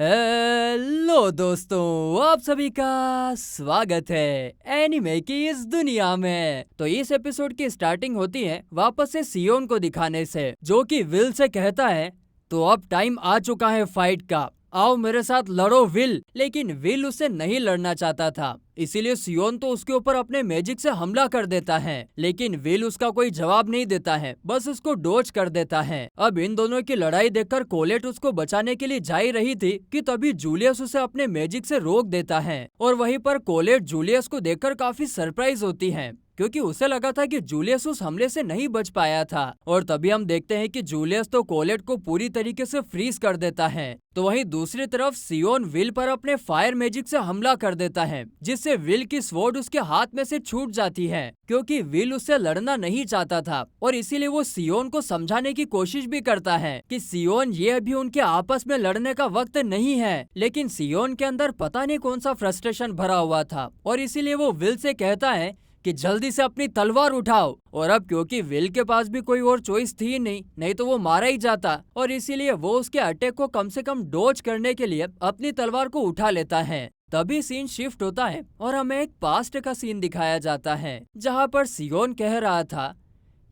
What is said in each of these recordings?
Hello दोस्तों, आप सभी का स्वागत है एनिमे की इस दुनिया में। तो इस एपिसोड की स्टार्टिंग होती है वापस से सियोन को दिखाने से, जो कि विल से कहता है तो अब टाइम आ चुका है फाइट का, आओ मेरे साथ लड़ो विल। लेकिन विल उससे नहीं लड़ना चाहता था, इसीलिए सियोन तो उसके ऊपर अपने मैजिक से हमला कर देता है। लेकिन विल उसका कोई जवाब नहीं देता है, बस उसको डोज कर देता है। अब इन दोनों की लड़ाई देखकर कोलेट उसको बचाने के लिए जा ही रही थी कि तभी जूलियस उसे अपने मैजिक से रोक देता है। और वहीं पर कोलेट जूलियस को देखकर काफी सरप्राइज होती है, क्योंकि उसे लगा था कि जूलियस उस हमले से नहीं बच पाया था। और तभी हम देखते हैं कि जूलियस तो कोलेट को पूरी तरीके से फ्रीज कर देता है। तो वहीं दूसरी तरफ सियोन विल पर अपने फायर मैजिक से हमला कर देता है, जिससे विल की स्वॉर्ड उसके हाथ में से छूट जाती है, क्योंकि विल उससे लड़ना नहीं चाहता था। और इसीलिए वो सियोन को समझाने की कोशिश भी करता है कि सियोन ये अभी उनके आपस में लड़ने का वक्त नहीं है। लेकिन सियोन के अंदर पता नहीं कौन सा फ्रस्ट्रेशन भरा हुआ था, और इसीलिए वो विल से कहता है कि जल्दी से अपनी तलवार उठाओ। और अब क्योंकि विल के पास भी कोई और चॉइस थी नहीं तो वो मारा ही जाता, और इसीलिए वो उसके अटैक को कम से कम डॉज करने के लिए अपनी तलवार को उठा लेता है। तभी सीन शिफ्ट होता है और हमें एक पास्ट का सीन दिखाया जाता है, जहाँ पर सियोन कह रहा था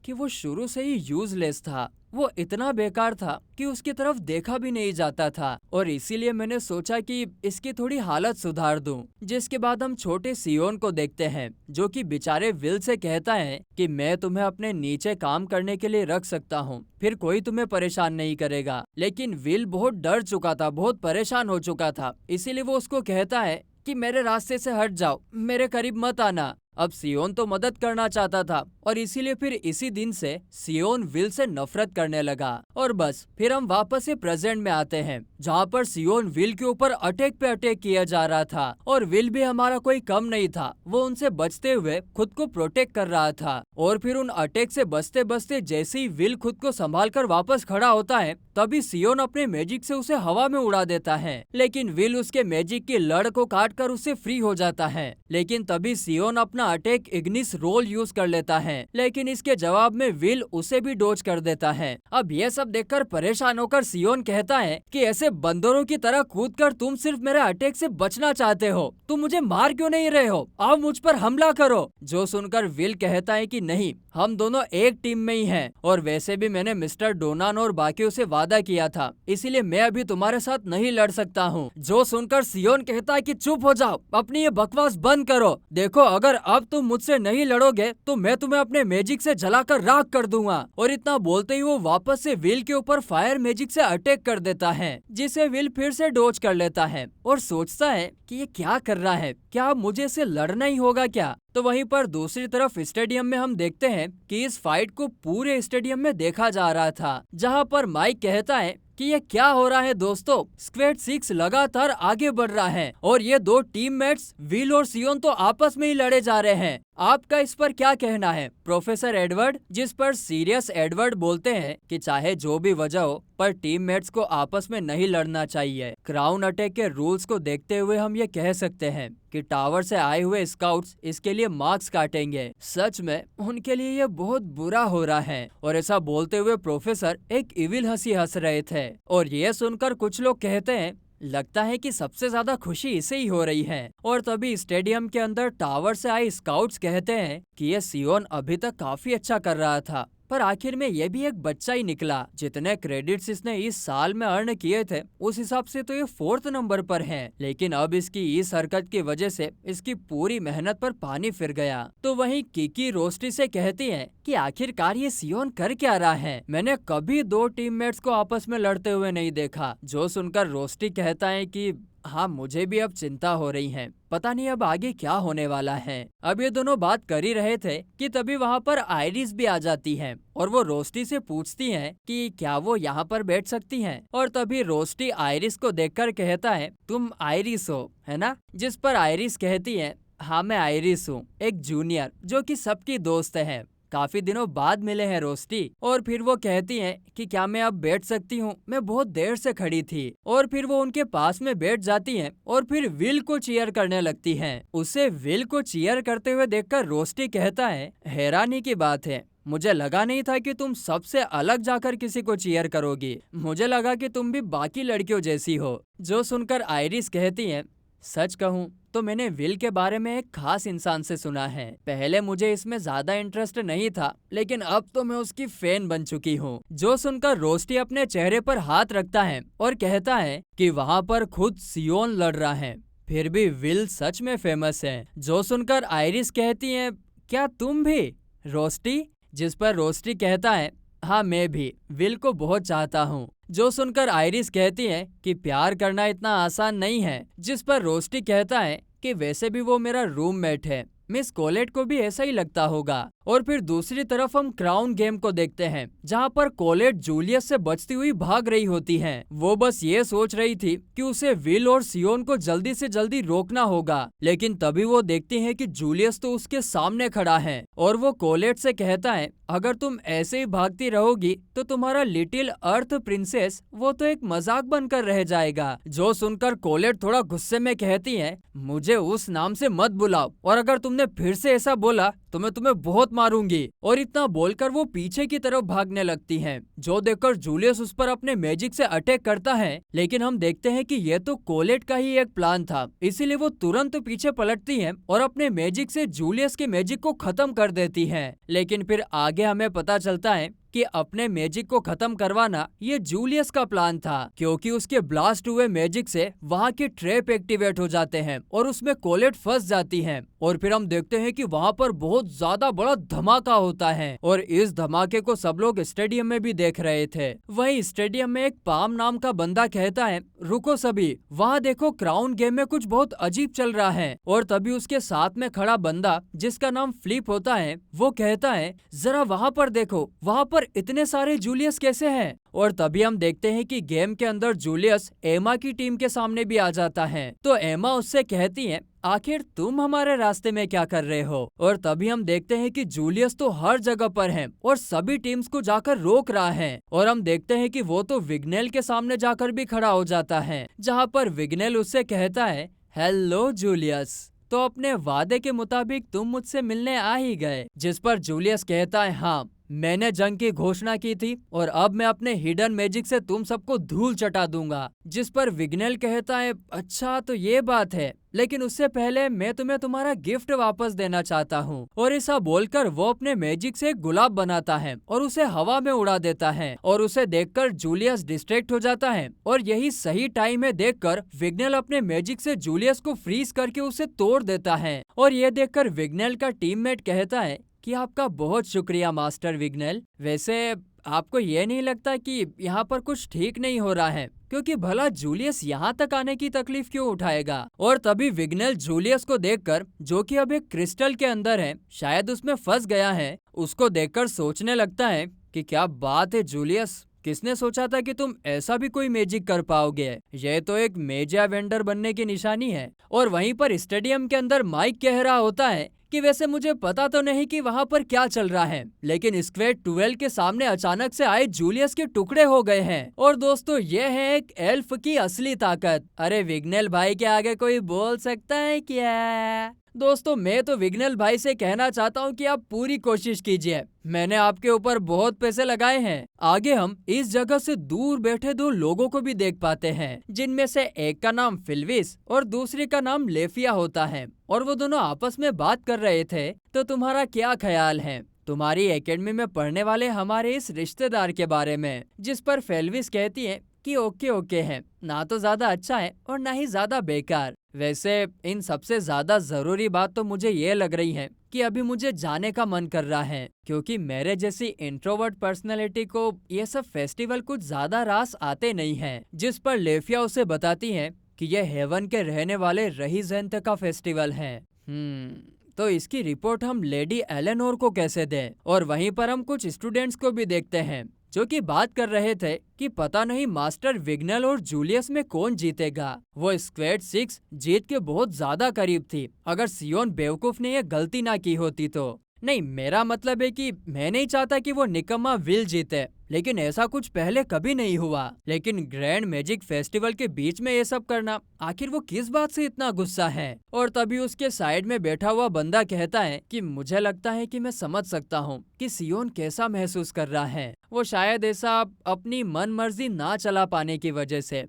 कि वो शुरू से ही यूजलेस था, वो इतना बेकार था कि उसकी तरफ देखा भी नहीं जाता था। और इसीलिए मैंने सोचा कि इसकी थोड़ी हालत सुधार दूं। जिसके बाद हम छोटे सियोन को देखते हैं, जो कि बेचारे विल से कहता है कि मैं तुम्हें अपने नीचे काम करने के लिए रख सकता हूँ, फिर कोई तुम्हें परेशान नहीं करेगा। लेकिन विल बहुत डर चुका था, बहुत परेशान हो चुका था, इसीलिए वो उसको कहता है कि मेरे रास्ते से हट जाओ, मेरे करीब मत आना। अब सियोन तो मदद करना चाहता था, और इसीलिए फिर इसी दिन से सियोन विल से नफरत करने लगा। और बस फिर हम वापस से प्रेजेंट में आते हैं, जहाँ पर सियोन विल के ऊपर अटैक पे अटैक किया जा रहा था, और विल भी हमारा कोई कम नहीं था, वो उनसे बचते हुए खुद को प्रोटेक्ट कर रहा था। और फिर उन अटैक से बचते बचते जैसे ही विल खुद को संभाल कर वापस खड़ा होता है, तभी सियोन अपने मैजिक से उसे हवा में उड़ा देता है। लेकिन विल उसके मैजिक की लड़ को काट कर उससे फ्री हो जाता है। लेकिन तभी सियोन अपना अटैक इग्निस रोल यूज कर लेता है, लेकिन इसके जवाब में विल उसे भी डोज कर देता है। अब ये सब देखकर परेशान होकर सियोन कहता है कि ऐसे बंदरों की तरह कूदकर तुम सिर्फ मेरे अटैक से बचना चाहते हो, तुम मुझे मार क्यों नहीं रहे हो, आओ मुझ पर हमला करो। जो सुनकर विल कहता है कि नहीं, हम दोनों एक टीम में ही हैं, और वैसे भी मैंने मिस्टर डोनान और बाकियों से वादा किया था, इसीलिए मैं अभी तुम्हारे साथ नहीं लड़ सकता हूँ। जो सुनकर सियोन कहता है कि चुप हो जाओ, अपनी ये बकवास बंद करो, देखो अगर अब तुम मुझसे नहीं लड़ोगे तो मैं तुम्हें अपने मैजिक से जलाकर राख कर दूंगा। और इतना बोलते ही वो वापस से विल के ऊपर फायर मैजिक से अटैक कर देता है, जिसे विल फिर से डोज कर लेता है और सोचता है कि ये क्या कर रहा है, क्या अब मुझे इसे लड़ना ही होगा क्या। तो वहीं पर दूसरी तरफ स्टेडियम में हम देखते हैं कि इस फाइट को पूरे स्टेडियम में देखा जा रहा था, जहां पर माइक कहता है कि ये क्या हो रहा है दोस्तों, स्क्वाड 6 लगातार आगे बढ़ रहा है और ये दो टीममेट्स विल और सियोन तो आपस में ही लड़े जा रहे हैं, आपका इस पर क्या कहना है प्रोफेसर एडवर्ड। जिस पर सीरियस एडवर्ड बोलते हैं कि चाहे जो भी वजह हो, पर टीममेट्स को आपस में नहीं लड़ना चाहिए। क्राउन अटैक के रूल्स को देखते हुए हम ये कह सकते हैं कि टावर से आए हुए स्काउट्स इसके लिए मार्क्स काटेंगे। सच में उनके लिए ये बहुत बुरा हो रहा है। और ऐसा बोलते हुए प्रोफेसर एक इविल हंसी हंस रहे थे। और ये सुनकर कुछ लोग कहते हैं लगता है कि सबसे ज्यादा खुशी इसे ही हो रही है। और तभी स्टेडियम के अंदर टावर से आए स्काउट्स कहते हैं कि ये सियोन अभी तक काफी अच्छा कर रहा था, पर आखिर में ये भी एक बच्चा ही निकला। जितने क्रेडिट्स इसने इस साल में अर्न किए थे उस हिसाब से तो ये 4th नंबर पर है, लेकिन अब इसकी इस हरकत की वजह से इसकी पूरी मेहनत पर पानी फिर गया। तो वहीं किकी रोस्टी से कहती है कि आखिरकार ये सियोन कर क्या रहा है, मैंने कभी दो टीममेट्स को आपस में लड़ते हुए नहीं देखा। जो सुनकर रोस्टी कहता है कि हाँ, मुझे भी अब चिंता हो रही है, पता नहीं अब आगे क्या होने वाला है। अब ये दोनों बात कर ही रहे थे कि तभी वहाँ पर आयरिस भी आ जाती है और वो रोस्टी से पूछती है कि क्या वो यहाँ पर बैठ सकती हैं। और तभी रोस्टी आयरिस को देखकर कहता है तुम आयरिस हो, है ना। जिस पर आयरिस कहती है हाँ मैं आयरिस हूँ, एक जूनियर जो कि सबकी दोस्त है, काफी दिनों बाद मिले हैं रोस्टी। और फिर वो कहती हैं कि क्या मैं अब बैठ सकती हूँ, मैं बहुत देर से खड़ी थी। और फिर वो उनके पास में बैठ जाती हैं और फिर विल को चीयर करने लगती हैं। उसे विल को चीयर करते हुए देखकर रोस्टी कहता है हैरानी की बात है, मुझे लगा नहीं था कि तुम सबसे अलग जाकर किसी को चीयर करोगी। मुझे लगा कि तुम भी बाकी लड़कियों जैसी हो। जो सुनकर आयरिस कहती है, सच कहूँ तो मैंने विल के बारे में एक खास इंसान से सुना है। पहले मुझे इसमें ज्यादा इंटरेस्ट नहीं था, लेकिन अब तो मैं उसकी फैन बन चुकी हूँ। जो सुनकर रोस्टी अपने चेहरे पर हाथ रखता है और कहता है कि वहाँ पर खुद सियोन लड़ रहा है, फिर भी विल सच में फेमस है। जो सुनकर आयरिस कहती है, क्या तुम भी रोस्टी? जिस पर रोस्टी कहता है, हाँ मैं भी विल को बहुत चाहता हूँ। जो सुनकर आयरिस कहती है कि प्यार करना इतना आसान नहीं है। जिस पर रोस्टी कहता है कि वैसे भी वो मेरा रूममेट है, मिस कोलेट को भी ऐसा ही लगता होगा। और फिर दूसरी तरफ हम क्राउन गेम को देखते हैं, जहाँ पर कोलेट जूलियस से बचती हुई भाग रही होती है। वो बस ये सोच रही थी कि उसे विल और सियोन को जल्दी से जल्दी रोकना होगा, लेकिन तभी वो देखती है कि जूलियस तो उसके सामने खड़ा है और वो कोलेट से कहता है, अगर तुम ऐसे ही भागती रहोगी तो तुम्हारा लिटिल अर्थ प्रिंसेस वो तो एक मजाक बनकर रह जाएगा। जो सुनकर कोलेट थोड़ा गुस्से में कहती है, मुझे उस नाम से मत बुलाओ, और अगर तुमने फिर से ऐसा बोला तो मैं तुम्हें बहुत मारूंगी। और इतना बोलकर वो पीछे की तरफ भागने लगती हैं। जो देखकर जूलियस उस पर अपने मैजिक से अटैक करता है, लेकिन हम देखते हैं कि ये तो कोलेट का ही एक प्लान था, इसीलिए वो तुरंत पीछे पलटती है और अपने मैजिक से जूलियस के मैजिक को खत्म कर देती है। लेकिन फिर आगे हमें पता चलता है कि अपने मैजिक को खत्म करवाना ये जूलियस का प्लान था, क्योंकि उसके ब्लास्ट हुए मैजिक से वहाँ के ट्रैप एक्टिवेट हो जाते हैं और उसमें कोलेट फंस जाती है। और फिर हम देखते हैं कि वहाँ पर बहुत ज्यादा बड़ा धमाका होता है और इस धमाके को सब लोग स्टेडियम में भी देख रहे थे। वहीं स्टेडियम में एक पाम नाम का बंदा कहता है, रुको सभी, वहाँ देखो क्राउन गेम में कुछ बहुत अजीब चल रहा है। और तभी उसके साथ में खड़ा बंदा, जिसका नाम फ्लिप होता है, वो कहता है, जरा वहाँ पर देखो, वहाँ पर इतने सारे जूलियस कैसे हैं? और तभी हम देखते हैं कि गेम के अंदर जूलियस एमा की टीम के सामने भी आ जाता है। तो एमा उससे कहती है, आखिर तुम हमारे रास्ते में क्या कर रहे हो? और तभी हम देखते हैं कि जूलियस तो हर जगह पर है और सभी टीम्स को जाकर रोक रहा है। और हम देखते हैं कि वो तो विग्नेल के सामने जाकर भी खड़ा हो जाता है, जहाँ पर विग्नेल उससे कहता है, हेलो जूलियस, तो अपने वादे के मुताबिक तुम मुझसे मिलने आ ही गए। जिस पर जूलियस कहता है, हाँ, मैंने जंग की घोषणा की थी और अब मैं अपने हिडन मैजिक से तुम सबको धूल चटा दूंगा। जिस पर विग्नेल कहता है, अच्छा तो ये बात है, लेकिन उससे पहले मैं तुम्हें तुम्हारा गिफ्ट वापस देना चाहता हूँ। और ऐसा बोलकर वो अपने मैजिक से एक गुलाब बनाता है और उसे हवा में उड़ा देता है। और उसे देखकर जूलियस डिस्ट्रैक्ट हो जाता है और यही सही टाइम है देखकर विग्नेल अपने मैजिक से जूलियस को फ्रीज करके उसे तोड़ देता है। और ये देखकर विग्नेल का टीममेट कहता है कि आपका बहुत शुक्रिया मास्टर विग्नेल। वैसे आपको ये नहीं लगता कि यहाँ पर कुछ ठीक नहीं हो रहा है? क्योंकि भला जूलियस यहाँ तक आने की तकलीफ क्यों उठाएगा? और तभी विग्नेल जूलियस को देखकर, जो कि अब एक क्रिस्टल के अंदर है, शायद उसमें फंस गया है, उसको देखकर सोचने लगता है कि क्या बात है जूलियस, किसने सोचा था कि तुम ऐसा भी कोई मैजिक कर पाओगे? यह तो एक मेजिया वेंडर बनने की निशानी है। और वहीं पर स्टेडियम के अंदर माइक कह रहा होता है कि वैसे मुझे पता तो नहीं कि वहाँ पर क्या चल रहा है, लेकिन स्क्वाड 12 के सामने अचानक से आए जूलियस के टुकड़े हो गए हैं। और दोस्तों, ये है एक एल्फ की असली ताकत। अरे विग्नेल भाई के आगे कोई बोल सकता है क्या? दोस्तों, मैं तो विग्नेल भाई से कहना चाहता हूँ कि आप पूरी कोशिश कीजिए, मैंने आपके ऊपर बहुत पैसे लगाए हैं। आगे हम इस जगह से दूर बैठे दो लोगों को भी देख पाते हैं, जिनमें से एक का नाम फिल्विस और दूसरे का नाम लेफिया होता है। और वो दोनों आपस में बात कर रहे थे। तो तुम्हारा क्या ख्याल है तुम्हारी एकेडमी में पढ़ने वाले हमारे इस रिश्तेदार के बारे में? जिस पर फेल्विस कहती है कि ओके ओके है, ना तो ज्यादा अच्छा है और ना ही ज्यादा बेकार। वैसे इन सबसे ज्यादा जरूरी बात तो मुझे ये लग रही है कि अभी मुझे जाने का मन कर रहा है, क्योंकि मेरे जैसी इंट्रोवर्ट पर्सनैलिटी को ये सब फेस्टिवल कुछ ज्यादा रास आते नहीं हैं। जिस पर लेफिया उसे बताती है कि यह हेवन के रहने वाले रहीजेंट का फेस्टिवल है। तो इसकी रिपोर्ट हम लेडी एलेनोर को कैसे दें? और वहीं पर हम कुछ स्टूडेंट्स को भी देखते हैं, जो कि बात कर रहे थे कि पता नहीं मास्टर विग्नेल और जूलियस में कौन जीतेगा। वो स्क्वाड 6 जीत के बहुत ज्यादा करीब थी, अगर सियोन बेवकूफ ने ये गलती ना की होती तो। नहीं, मेरा मतलब है कि मैं नहीं चाहता कि वो निकम्मा विल जीते, लेकिन ऐसा कुछ पहले कभी नहीं हुआ। लेकिन ग्रैंड मैजिक फेस्टिवल के बीच में ये सब करना, आखिर वो किस बात से इतना गुस्सा है? और तभी उसके साइड में बैठा हुआ बंदा कहता है कि मुझे लगता है कि मैं समझ सकता हूँ कि सियोन कैसा महसूस कर रहा है। वो शायद ऐसा अपनी मन मर्जी ना चला पाने की वजह से।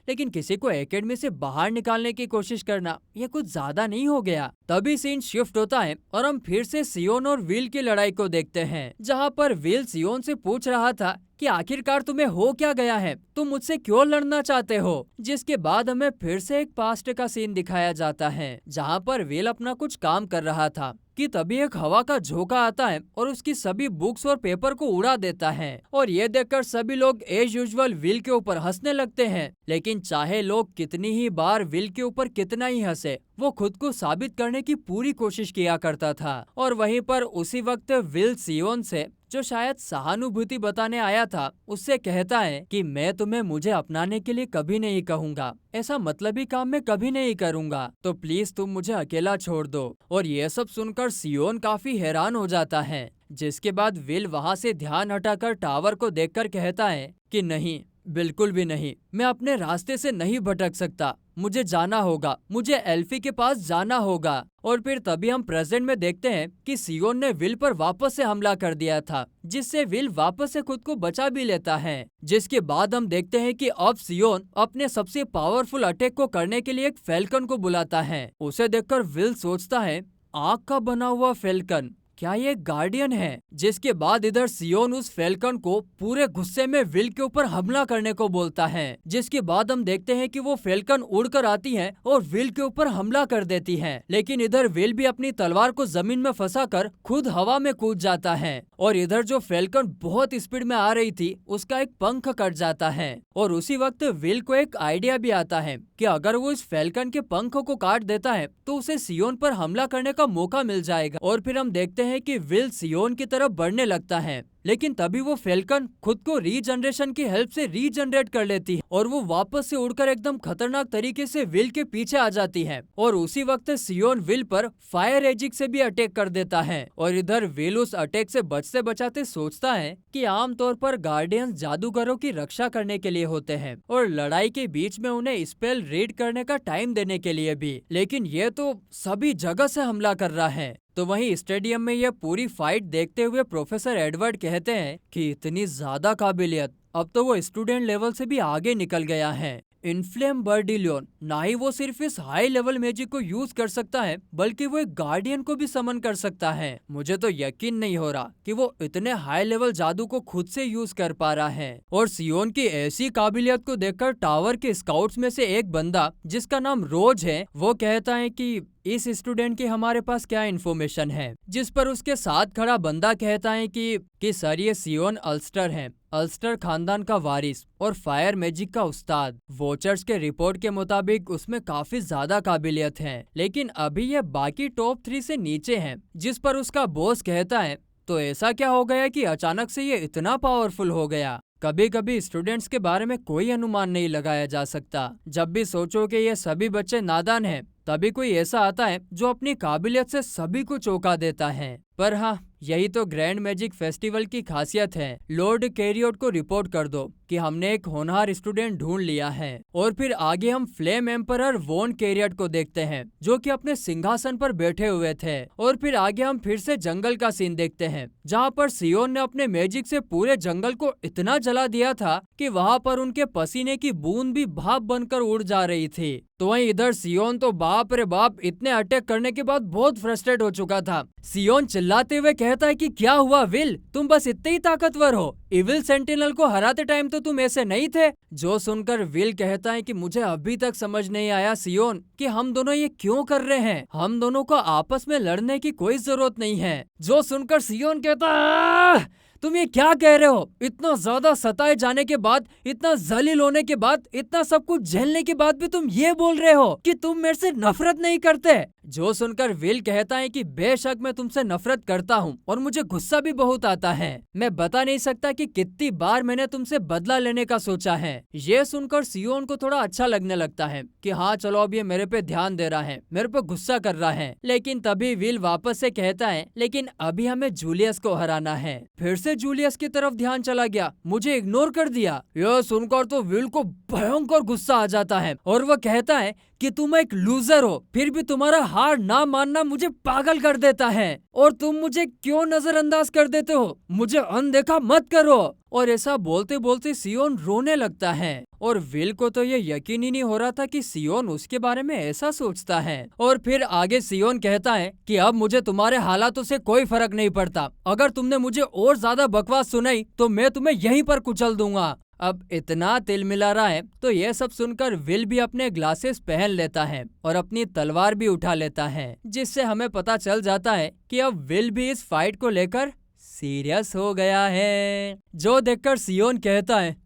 लेकिन किसी को एकेडमी से बाहर निकालने की कोशिश करना ये कुछ ज्यादा नहीं हो गया? तभी सीन शिफ्ट होता है और हम फिर से सियोन और विल की लड़ाई को देखते हैं, जहाँ पर विल सियोन से पूछ रहा था कि आखिरकार तुम्हें हो क्या गया है, तुम मुझसे क्यों लड़ना चाहते हो? जिसके बाद हमें फिर से एक पास्ट का सीन दिखाया जाता है, जहाँ पर विल अपना कुछ काम कर रहा था कि तभी एक हवा का झोंका आता है और उसकी सभी बुक्स और पेपर को उड़ा देता है। और ये देखकर सभी लोग एज यूजुअल विल के ऊपर हंसने लगते हैं। लेकिन चाहे लोग कितनी ही बार विल के ऊपर कितना ही हंसे, वो खुद को साबित करने की पूरी कोशिश किया करता था। और वहीं पर उसी वक्त विल सियोन से, जो शायद सहानुभूति बताने आया था, उससे कहता है कि मैं तुम्हें मुझे अपनाने के लिए कभी नहीं कहूंगा, ऐसा मतलबी काम मैं कभी नहीं करूंगा, तो प्लीज तुम मुझे अकेला छोड़ दो। और ये सब सुनकर सियोन काफी हैरान हो जाता है, जिसके बाद विल वहाँ से ध्यान हटाकर टावर को देखकर कहता है कि नहीं, बिल्कुल भी नहीं, मैं अपने रास्ते से नहीं भटक सकता, मुझे जाना होगा, मुझे एल्फी के पास जाना होगा। और फिर तभी हम प्रेजेंट में देखते हैं कि सियोन ने विल पर वापस से हमला कर दिया था, जिससे विल वापस से खुद को बचा भी लेता है। जिसके बाद हम देखते हैं कि अब सियोन अपने सबसे पावरफुल अटैक को करने के लिए एक फैल्कन को बुलाता है। उसे देखकर विल सोचता है, आग का बना हुआ फैल्कन, क्या ये गार्डियन है? जिसके बाद इधर सियोन उस फैल्कन को पूरे गुस्से में विल के ऊपर हमला करने को बोलता है। जिसके बाद हम देखते हैं कि वो फैल्कन उड़कर आती है और विल के ऊपर हमला कर देती है। लेकिन इधर विल भी अपनी तलवार को जमीन में फंसाकर खुद हवा में कूद जाता है। और इधर जो फैल्कन बहुत स्पीड में आ रही थी, उसका एक पंख कट जाता है। और उसी वक्त विल को एक आइडिया भी आता है कि अगर वो इस फैल्कन के पंख को काट देता है तो उसे सियोन पर हमला करने का मौका मिल जाएगा। और फिर हम देखते हैं कि विल सियोन की तरफ बढ़ने लगता है, लेकिन तभी वो फैल्कन खुद को रीजनरेशन की हेल्प से रीजनरेट कर लेती है और वो वापस से उड़कर एकदम खतरनाक तरीके से विल के पीछे आ जाती है। और उसी वक्त सियोन विल पर फायर एजिक से भी अटैक कर देता है। और इधर विल उस अटैक से बचते बचाते सोचता है कि आमतौर पर गार्डियंस जादूगरों की रक्षा करने के लिए होते हैं और लड़ाई के बीच में उन्हें स्पेल रीड करने का टाइम देने के लिए भी, लेकिन ये तो सभी जगह से हमला कर रहा है। तो वहीं स्टेडियम में यह पूरी फाइट देखते हुए प्रोफेसर एडवर्ड कहते हैं कि इतनी ज्यादा काबिलियत, अब तो वो स्टूडेंट लेवल से भी आगे निकल गया है। इनफ्लेम बर्डिलियन ना ही वो सिर्फ इस हाई लेवल मैजिक को यूज कर सकता है, बल्कि वो एक गार्डियन को भी समन कर सकता है। मुझे तो यकीन नहीं हो रहा कि वो इतने हाई लेवल जादू को खुद से यूज कर पा रहा है। और सियोन की ऐसी काबिलियत को देखकर टावर के स्काउट्स में से एक बंदा, जिसका नाम रोज है, वो कहता है कि इस स्टूडेंट की हमारे पास क्या इन्फॉर्मेशन है। जिस पर उसके साथ खड़ा बंदा कहता है कि सर, ये सियोन अल्स्टर है, अल्स्टर खानदान का वारिस और फायर मैजिक का उस्ताद। वॉचर्स के रिपोर्ट के मुताबिक उसमें काफी ज्यादा काबिलियत है, लेकिन अभी ये बाकी टॉप 3 से नीचे है। जिस पर उसका बॉस कहता है, तो ऐसा क्या हो गया कि अचानक से ये इतना पावरफुल हो गया? कभी कभी स्टूडेंट्स के बारे में कोई अनुमान नहीं लगाया जा सकता। जब भी सोचो कि ये सभी बच्चे नादान हैं, तभी कोई ऐसा आता है जो अपनी काबिलियत से सभी को चौंका देता है। पर हाँ, यही तो ग्रैंड मैजिक फेस्टिवल की खासियत है। लॉर्ड कैरियोट को रिपोर्ट कर दो कि हमने एक होनहार स्टूडेंट ढूंढ लिया है। और फिर आगे हम फ्लेम एम्परर वॉन कैरियोट को देखते हैं, जो कि अपने सिंहासन पर बैठे हुए थे। और फिर आगे हम फिर से जंगल का सीन देखते हैं, जहाँ पर सियोन ने अपने मैजिक से पूरे जंगल को इतना जला दिया था कि वहाँ पर उनके पसीने की बूंद भी भाप बनकर उड़ जा रही थी। तो वहीं इधर सियोन तो बाप रे बाप, इतने अटैक करने के बाद बहुत फ्रस्ट्रेट हो चुका था। सियोन चिल्लाते हुए कहता है कि क्या हुआ विल, तुम बस इतने ही ताकतवर हो? इविल सेंटिनल को हराते टाइम तो तुम ऐसे नहीं थे। जो सुनकर विल कहता है कि मुझे अभी तक समझ नहीं आया सियोन कि हम दोनों ये क्यों कर रहे हैं, हम दोनों को आपस में लड़ने की कोई जरूरत नहीं है। जो सुनकर सियोन कहता है, तुम ये क्या कह रहे हो? इतना ज्यादा सताए जाने के बाद, इतना जलील होने के बाद, इतना सब कुछ झेलने के बाद भी तुम ये बोल रहे हो कि तुम मेरे से नफरत नहीं करते? जो सुनकर विल कहता है कि बेशक मैं तुमसे नफरत करता हूँ और मुझे गुस्सा भी बहुत आता है। मैं बता नहीं सकता कि कितनी बार मैंने तुमसे बदला लेने का सोचा है। ये सुनकर सियोन को थोड़ा अच्छा लगने लगता है कि हाँ चलो अब ये मेरे पे ध्यान दे रहा है, मेरे पे गुस्सा कर रहा है। लेकिन तभी विल वापस से कहता है लेकिन अभी हमें जूलियस को हराना है। फिर से जूलियस की तरफ ध्यान चला गया, मुझे इग्नोर कर दिया। यह सुनकर तो विल को भयंकर गुस्सा आ जाता है और वह कहता है कि तुम एक लूजर हो, फिर भी तुम्हारा हार ना मानना मुझे पागल कर देता है और तुम मुझे क्यों नजरअंदाज कर देते हो, मुझे अनदेखा मत करो। और ऐसा बोलते बोलते सियोन रोने लगता है और विल को तो ये यकीन ही नहीं हो रहा था कि सियोन उसके बारे में ऐसा सोचता है। और फिर आगे सियोन कहता है कि अब मुझे तुम्हारे हालातों से कोई फर्क नहीं पड़ता, अगर तुमने मुझे और ज्यादा बकवास सुनाई तो मैं तुम्हें यहीं पर कुचल दूंगा। अब इतना तिल मिला रहा है तो यह सब सुनकर विल भी अपने ग्लासेस पहन लेता है और अपनी तलवार भी उठा लेता है, जिससे हमें पता चल जाता है कि अब विल भी इस फाइट को लेकर सीरियस हो गया है। जो देखकर सियोन कहता है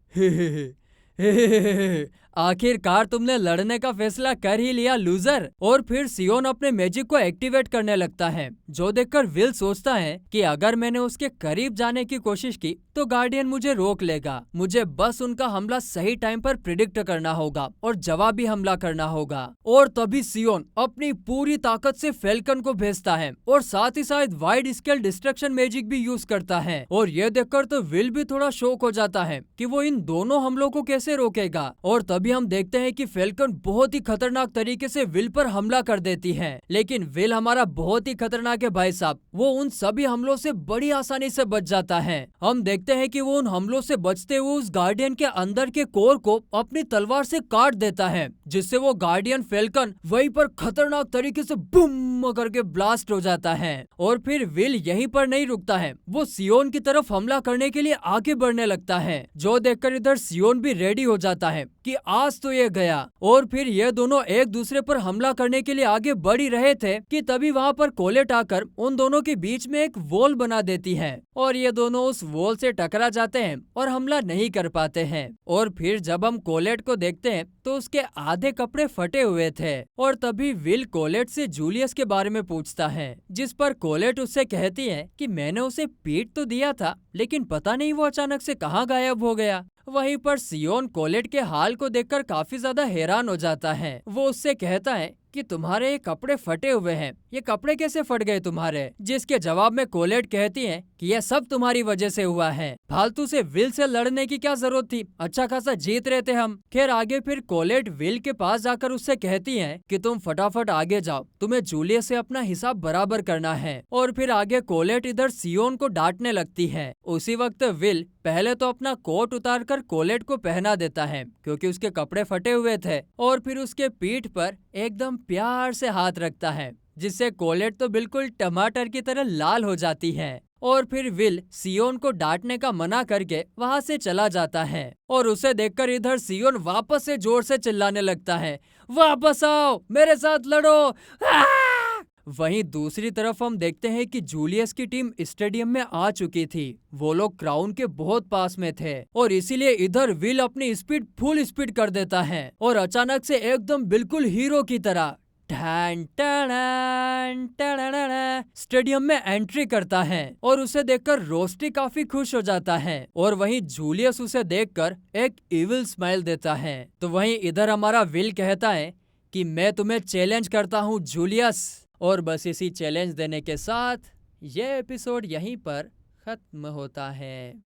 आखिरकार तुमने लड़ने का फैसला कर ही लिया लूजर। और फिर सियोन अपने मैजिक को एक्टिवेट करने लगता है, जो देखकर विल सोचता है कि अगर मैंने उसके करीब जाने की कोशिश की तो गार्डियन मुझे रोक लेगा, मुझे बस उनका हमला सही टाइम पर प्रिडिक्ट करना होगा और जवाबी हमला करना होगा। और तभी सियोन अपनी पूरी ताकत से फेल्कन को भेजता है और साथ ही साथ वाइड स्केल डिस्ट्रक्शन मैजिक भी यूज करता है। और ये देखकर तो विल भी थोड़ा शॉक हो जाता है कि वो इन दोनों हमलों को कैसे रोकेगा। और तभी हम देखते हैं कि फेल्कन बहुत ही खतरनाक तरीके से विल पर हमला कर देती है, लेकिन विल हमारा बहुत ही खतरनाक है भाई साहब, वो उन सभी हमलों से बड़ी आसानी से बच जाता है। हम देखते हैं कि वो उन हमलों से बचते हुए उस गार्डियन के अंदर के कोर को अपनी तलवार से काट देता है, जिससे वो गार्डियन फेल्कन वहीं पर खतरनाक तरीके से बुम करके ब्लास्ट हो जाता है। और फिर विल यहीं पर नहीं रुकता है, वो सियोन की तरफ हमला करने के लिए आगे बढ़ने लगता है, जो देखकर इधर सियोन भी रेडी हो जाता है कि आज तो ये गया। और फिर ये दोनों एक दूसरे पर हमला करने के लिए आगे बढ़ ही रहे थे कि तभी वहाँ पर कोलेट आकर उन दोनों के बीच में एक वॉल बना देती है और ये दोनों उस वॉल से टकरा जाते हैं और हमला नहीं कर पाते हैं। और फिर जब हम कोलेट को देखते हैं तो उसके आधे कपड़े फटे हुए थे। और तभी विल कोलेट से जूलियस के बारे में पूछता है, जिस पर कोलेट उससे कहती है कि मैंने उसे पीट तो दिया था, लेकिन पता नहीं वो अचानक से कहाँ गायब हो गया। वहीं पर सियोन कोलेट के हाल को देखकर काफी ज्यादा हैरान हो जाता है। वो उससे कहता है कि तुम्हारे ये कपड़े फटे हुए हैं, ये कपड़े कैसे फट गए तुम्हारे? जिसके जवाब में कोलेट कहती है कि यह सब तुम्हारी वजह से हुआ है, फालतू से विल से लड़ने की क्या जरूरत थी, अच्छा खासा जीत रहे थे हम। खैर आगे फिर कोलेट विल के पास जाकर उससे कहती है कि तुम फटाफट आगे जाओ, तुम्हें जूलियस से अपना हिसाब बराबर करना है। और फिर आगे कोलेट इधर सियोन को डांटने लगती है। उसी वक्त विल पहले तो अपना कोट उतारकर कोलेट को पहना देता है क्योंकि उसके कपड़े फटे हुए थे, और फिर उसके पीठ पर एकदम प्यार से हाथ रखता है, जिससे कोलेट तो बिल्कुल टमाटर की तरह लाल हो जाती है। और फिर विल सियोन को डांटने का मना करके वहाँ से चला जाता है और उसे देखकर इधर सियोन वापस से जोर से चिल्लाने लगता है, वापस आओ, मेरे साथ लड़ो। वहीं दूसरी तरफ हम देखते हैं कि जूलियस की टीम स्टेडियम में आ चुकी थी। वो लोग क्राउन के बहुत पास में थे और इसीलिए इधर विल अपनी स्पीड फुल स्पीड कर देता है और अचानक से एकदम बिल्कुल हीरो की तरह स्टेडियम में एंट्री करता है। और उसे देखकर रोस्टी काफी खुश हो जाता है और वहीं जूलियस उसे देखकर एक इविल स्माइल देता है। तो वहीं इधर हमारा विल कहता है कि मैं तुम्हें चैलेंज करता हूँ जूलियस। और बस इसी चैलेंज देने के साथ ये एपिसोड यहीं पर खत्म होता है।